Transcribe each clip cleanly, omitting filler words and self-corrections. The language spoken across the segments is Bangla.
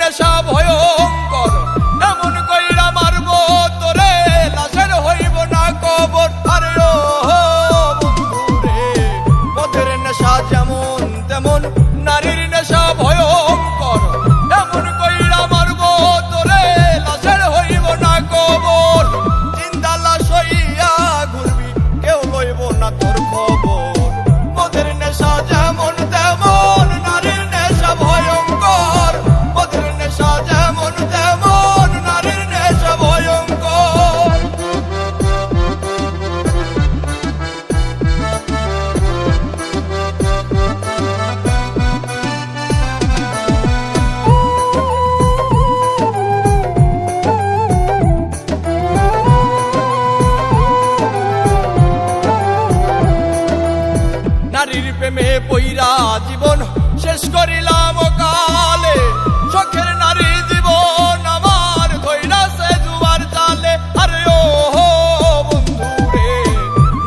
নেশা ভয়ঙ্কর, এমন কইরা মারব তোরে লাশের হইব না কবর। আরে ও বন্ধুরে, পথের নেশা যেমন তেমন নারীর নেশা ভয়ঙ্কর, এমন কইরা মারব তোরে লাশের হইব না কবর। জিন্দা লাশ হইয়া ঘুরবি, কেউ লইব না তোর খবর। পথের নেশা যেমন তেমন নারীর নেশা ভয়ঙ্কর, পথের নেশা যেমন তেমন নারীর নেশা ভয়ঙ্কর। নারীর প্রেমে পইরা জীবন শেষ করিলাম কালে, শখের নারী জীবন আমার ধইরাছে জুয়ার জালে। আরে ও বন্ধুরে,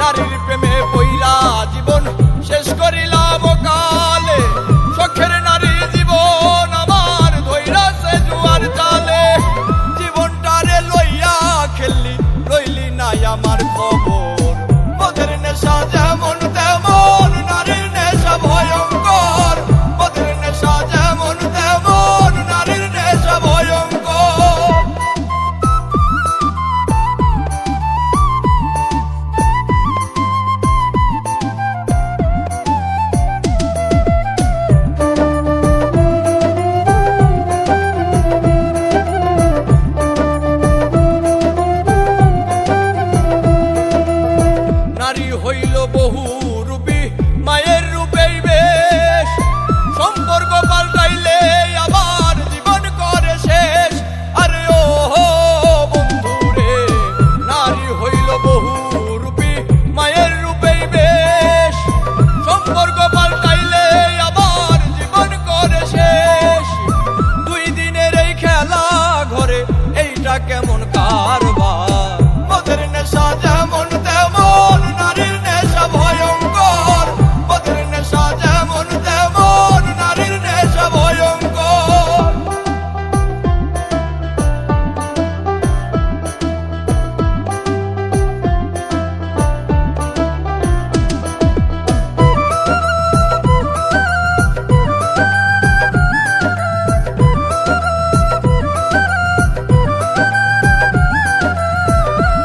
নারীর প্রেমে পইরা জীবন শেষ করিলাম কালে, শখের নারী জীবন আমার ধইরাছে জুয়ার জালে। জীবনটারে লইয়া খেললি, লইলি নাই আমার খবর। পথের নেশা যেমন তেমন নারীর নেশা ভয়ঙ্কর, পথের নেশা যেমন তেমন নারীর নেশা ভয়ঙ্কর। নারী হইল বহু রূপী, মায়ের রূপেই বেশ, সম্পর্ক পাল্টাইলে আবার জীবন করে শেষ। আরে ও বন্ধুরে, নারী হইল বহু রূপী, মায়ের রূপেই বেশ, সম্পর্ক পাল্টাইলে আবার জীবন করে শেষ। দুই দিনের এই খেলা ঘরে এইটা কেমন কারবার। পথের নেশা যেমন তেমন নারীর নেশা ভয়ঙ্কর, পথের নেশা যেমন তেমন নারীর নেশা ভয়ঙ্কর।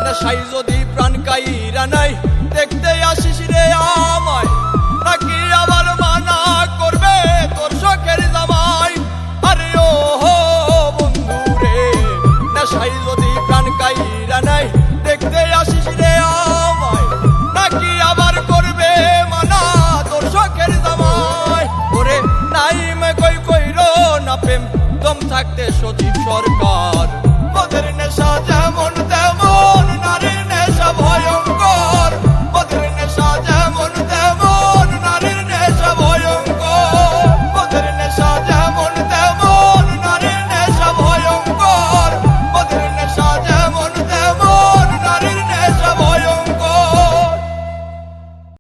নেশাই যদি প্রাণ কাইরা নাই, দেখতে আসিস রে আমায়, নাকি আবার মানা করবে তোর শখের জামাই। আরে ও বন্ধুরে, নেশাই যদি প্রাণ কাইরা নাই, দেখতে আসিস রে আমায়, নাকি আবার করবে মানা তোর শখের জামাই। ওরে নাইম কই কইরো না প্রেম, দম থাকতে সজীব সরকার। পথের নেশা যেমন তেমন